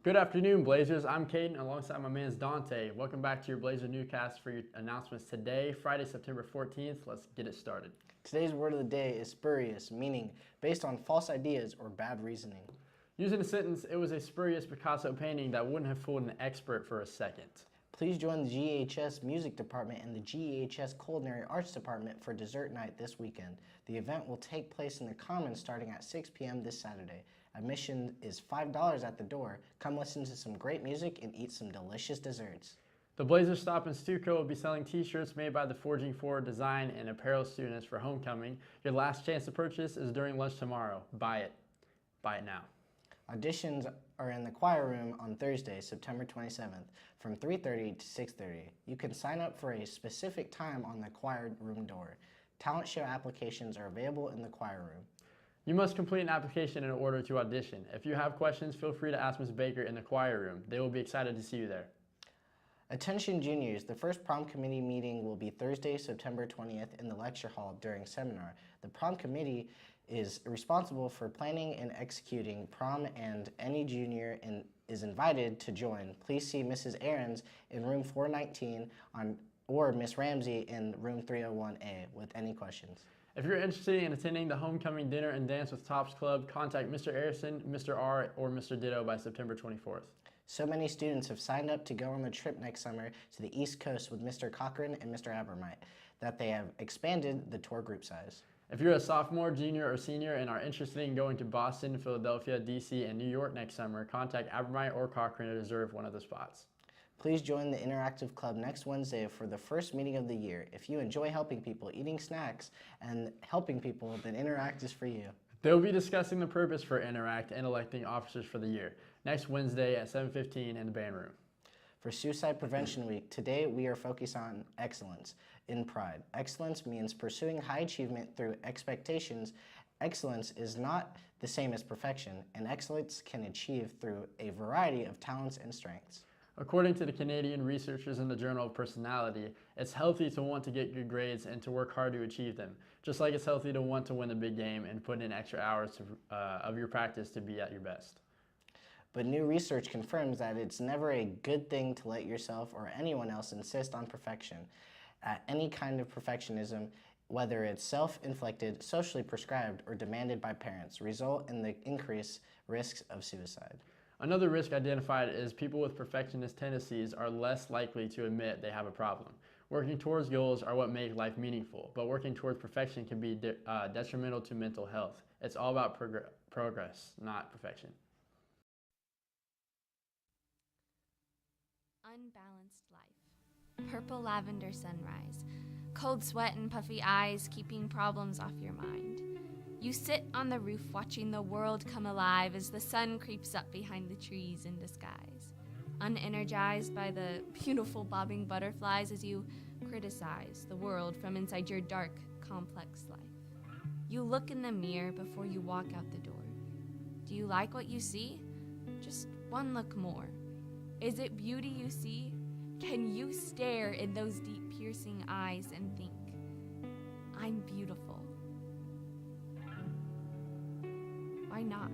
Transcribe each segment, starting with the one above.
Good afternoon, Blazers. I'm Caden alongside my man Dante. Welcome back to your Blazer Newscast for your announcements today, Friday, September 14th. Let's get it started. Today's word of the day is spurious, meaning based on false ideas or bad reasoning. Using a sentence, it was a spurious Picasso painting that wouldn't have fooled an expert for a second. Please join the GHS Music Department and the GHS Culinary Arts Department for dessert night this weekend. The event will take place in the Commons starting at 6 p.m. this Saturday. Admission is $5 at the door. Come listen to some great music and eat some delicious desserts. The Blazer Stop in Stuco will be selling t-shirts made by the Forging Forward Design and Apparel students for homecoming. Your last chance to purchase is during lunch tomorrow. Buy it. Buy it now. Auditions are in the choir room on Thursday, September 27th from 3:30 to 6:30. You can sign up for a specific time on the choir room door. Talent show applications are available in the choir room. You must complete an application in order to audition. If you have questions, feel free to ask Ms. Baker in the choir room. They will be excited to see you there. Attention juniors, the first prom committee meeting will be Thursday, September 20th in the lecture hall during seminar. The prom committee is responsible for planning and executing prom, and any junior is invited to join. Please see Mrs. Aarons in room 419 or Miss Ramsey in room 301A with any questions. If you're interested in attending the homecoming dinner and dance with Tops Club, contact Mr. Arison, Mr. R, or Mr. Ditto by September 24th. So many students have signed up to go on the trip next summer to the East Coast with Mr. Cochran and Mr. Abermite that they have expanded the tour group size. If you're a sophomore, junior, or senior and are interested in going to Boston, Philadelphia, D.C., and New York next summer, contact Abermite or Cochran to reserve one of the spots. Please join the Interactive Club next Wednesday for the first meeting of the year. If you enjoy helping people, eating snacks, and helping people, then Interact is for you. They'll be discussing the purpose for Interact and electing officers for the year next Wednesday at 7:15 in the band room. For Suicide Prevention Week, today we are focused on excellence in pride. Excellence means pursuing high achievement through expectations. Excellence is not the same as perfection, and excellence can achieve through a variety of talents and strengths. According to the Canadian researchers in the Journal of Personality, it's healthy to want to get good grades and to work hard to achieve them, just like it's healthy to want to win the big game and put in extra hours of your practice to be at your best. But new research confirms that it's never a good thing to let yourself or anyone else insist on perfection. Any kind of perfectionism, whether it's self-inflicted, socially prescribed, or demanded by parents, result in the increased risks of suicide. Another risk identified is people with perfectionist tendencies are less likely to admit they have a problem. Working towards goals are what make life meaningful, but working towards perfection can be detrimental to mental health. It's all about progress, not perfection. Unbalanced life. Purple lavender sunrise. Cold sweat and puffy eyes keeping problems off your mind. You sit on the roof watching the world come alive as the sun creeps up behind the trees in disguise. Unenergized by the beautiful bobbing butterflies as you criticize the world from inside your dark, complex life. You look in the mirror before you walk out the door. Do you like what you see? Just one look more. Is it beauty you see? Can you stare in those deep, piercing eyes and think, I'm beautiful? Why not?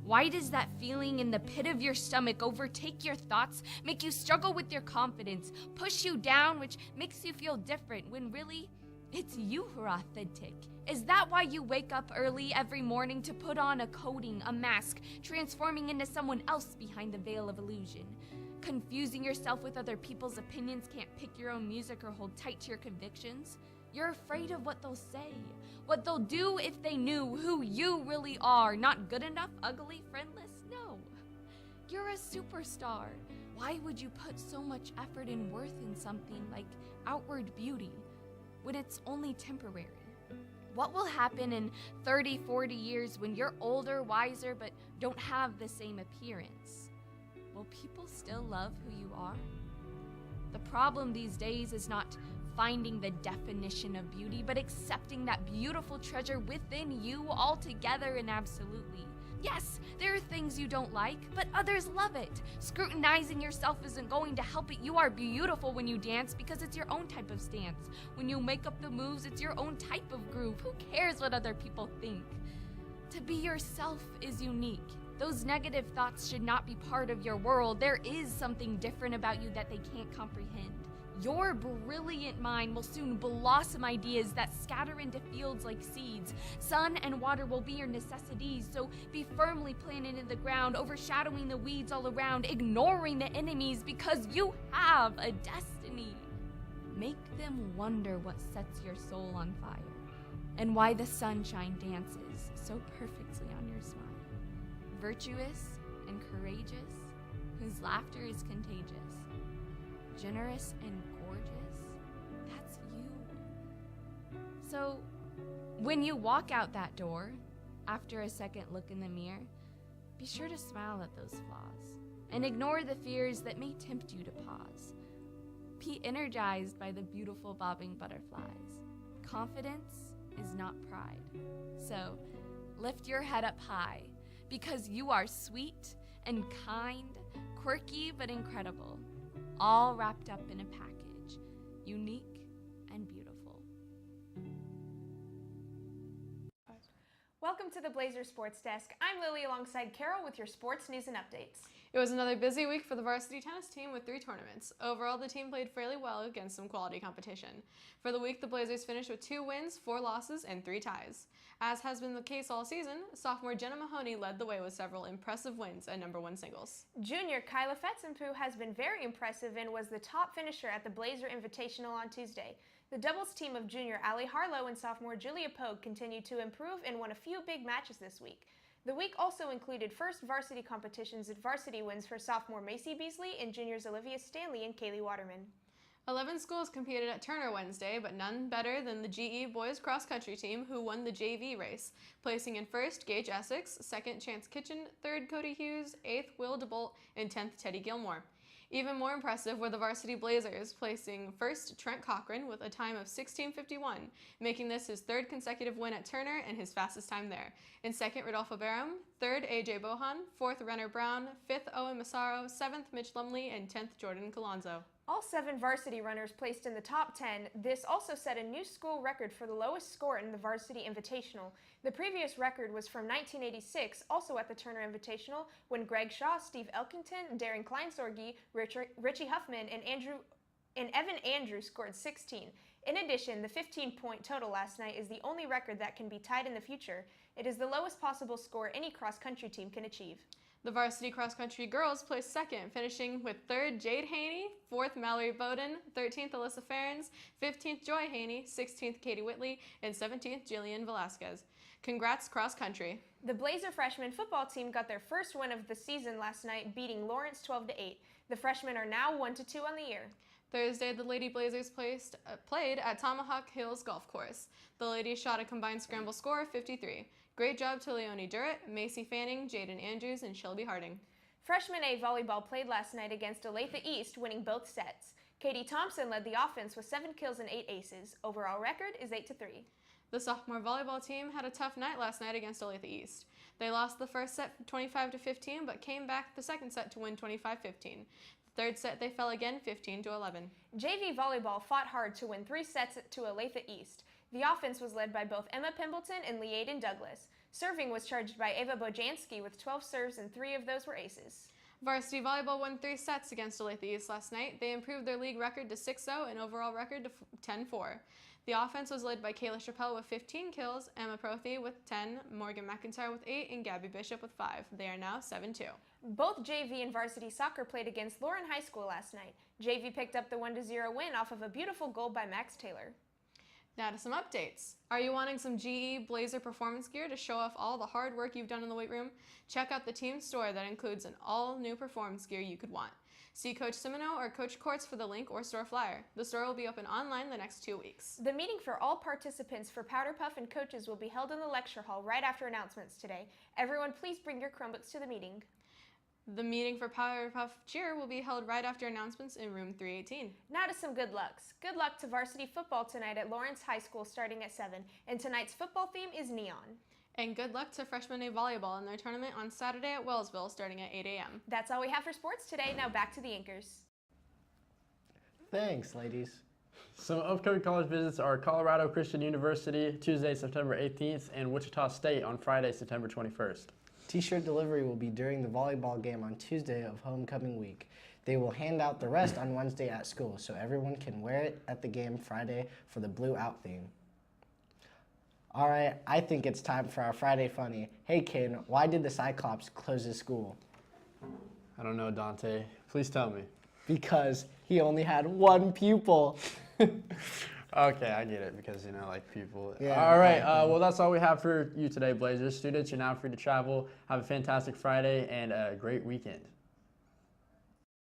Why does that feeling in the pit of your stomach overtake your thoughts, make you struggle with your confidence, push you down, which makes you feel different when really it's you who are authentic? Is that why you wake up early every morning to put on a coating, a mask, transforming into someone else behind the veil of illusion? Confusing yourself with other people's opinions, can't pick your own music or hold tight to your convictions? You're afraid of what they'll say, what they'll do if they knew who you really are. Not good enough, ugly, friendless? No. You're a superstar. Why would you put so much effort and worth in something like outward beauty when it's only temporary? What will happen in 30, 40 years when you're older, wiser, but don't have the same appearance? Will people still love who you are? The problem these days is not finding the definition of beauty, but accepting that beautiful treasure within you altogether and absolutely. Yes, there are things you don't like, but others love it. Scrutinizing yourself isn't going to help it. You are beautiful when you dance because it's your own type of stance. When you make up the moves, it's your own type of groove. Who cares what other people think? To be yourself is unique. Those negative thoughts should not be part of your world. There is something different about you that they can't comprehend. Your brilliant mind will soon blossom ideas that scatter into fields like seeds. Sun and water will be your necessities, so be firmly planted in the ground, overshadowing the weeds all around, ignoring the enemies, because you have a destiny. Make them wonder what sets your soul on fire, and why the sunshine dances so perfectly on your smile. Virtuous and courageous, whose laughter is contagious. Generous and gorgeous, that's you. So, when you walk out that door, after a second look in the mirror, be sure to smile at those flaws and ignore the fears that may tempt you to pause. Be energized by the beautiful bobbing butterflies. Confidence is not pride. So, lift your head up high, because you are sweet and kind, quirky but incredible. All wrapped up in a package, unique and beautiful. Welcome to the Blazer Sports Desk. I'm Lily alongside Carol with your sports news and updates. It was another busy week for the varsity tennis team with 3 tournaments. Overall, the team played fairly well against some quality competition. For the week, the Blazers finished with 2 wins, 4 losses, and 3 ties. As has been the case all season, sophomore Jenna Mahoney led the way with several impressive wins at #1 singles. Junior Kyla Fetzenpoo has been very impressive and was the top finisher at the Blazer Invitational on Tuesday. The doubles team of junior Allie Harlow and sophomore Julia Pogue continued to improve and won a few big matches this week. The week also included first varsity competitions at varsity wins for sophomore Macy Beasley and juniors Olivia Stanley and Kaylee Waterman. 11 schools competed at Turner Wednesday, but none better than the GE boys cross country team who won the JV race, placing in first Gage Essex, second Chance Kitchen, third Cody Hughes, 8th Will DeBolt, and 10th Teddy Gilmore. Even more impressive were the varsity Blazers, placing first Trent Cochran with a time of 16:51, making this his 3rd consecutive win at Turner and his fastest time there. In second, Rodolfo Barham, 3rd, AJ Bohan, 4th, Renner Brown, 5th, Owen Massaro, 7th, Mitch Lumley, and 10th, Jordan Colonzo. All 7 varsity runners placed in the top 10. This also set a new school record for the lowest score in the Varsity Invitational. The previous record was from 1986, also at the Turner Invitational, when Greg Shaw, Steve Elkington, Darren Kleinsorgi, Richie Huffman, and Evan Andrew scored 16. In addition, the 15-point total last night is the only record that can be tied in the future. It is the lowest possible score any cross-country team can achieve. The varsity cross-country girls placed second, finishing with 3rd Jade Haney, 4th Mallory Bowden, 13th Alyssa Ferens, 15th Joy Haney, 16th Katie Whitley, and 17th Jillian Velasquez. Congrats cross-country. The Blazer freshman football team got their first win of the season last night, beating Lawrence 12-8. The freshmen are now 1-2 on the year. Thursday, the Lady Blazers played at Tomahawk Hills Golf Course. The ladies shot a combined scramble score of 53. Great job to Leonie Durrett, Macy Fanning, Jaden Andrews, and Shelby Harding. Freshman A volleyball played last night against Olathe East, winning both sets. Katie Thompson led the offense with 7 kills and 8 aces. Overall record is 8-3. The sophomore volleyball team had a tough night last night against Olathe East. They lost the first set 25-15, but came back the second set to win 25-15. The third set they fell again 15-11. JV volleyball fought hard to win 3 sets to Olathe East. The offense was led by both Emma Pimbleton and Leaden Douglas. Serving was charged by Ava Bojanski with 12 serves, and 3 of those were aces. Varsity volleyball won 3 sets against Olathe East last night. They improved their league record to 6-0 and overall record to 10-4. The offense was led by Kayla Chappelle with 15 kills, Emma Prothy with 10, Morgan McIntyre with 8, and Gabby Bishop with 5. They are now 7-2. Both JV and varsity soccer played against Lauren High School last night. JV picked up the 1-0 win off of a beautiful goal by Max Taylor. Now to some updates. Are you wanting some GE Blazer performance gear to show off all the hard work you've done in the weight room? Check out the team store that includes an all-new performance gear you could want. See Coach Simino or Coach Courts for the link or store flyer. The store will be open online the next 2 weeks. The meeting for all participants for Powder Puff and coaches will be held in the lecture hall right after announcements today. Everyone, please bring your Chromebooks to the meeting. The meeting for Powder Puff Cheer will be held right after announcements in room 318. Now to some good lucks. Good luck to varsity football tonight at Lawrence High School starting at 7, and tonight's football theme is neon. And good luck to Freshman A volleyball in their tournament on Saturday at Wellsville starting at 8 a.m. That's all we have for sports today. Now back to the anchors. Thanks, ladies. Some upcoming college visits are Colorado Christian University, Tuesday, September 18th, and Wichita State on Friday, September 21st. T-shirt delivery will be during the volleyball game on Tuesday of homecoming week. They will hand out the rest on Wednesday at school, so everyone can wear it at the game Friday for the Blue Out theme. All right, I think it's time for our Friday Funny. Hey, Caden, why did the Cyclops close his school? I don't know, Dante. Please tell me. Because he only had one pupil. Okay, I get it because, like people. Yeah, all right, exactly. well, that's all we have for you today, Blazers. Students, you're now free to travel. Have a fantastic Friday and a great weekend.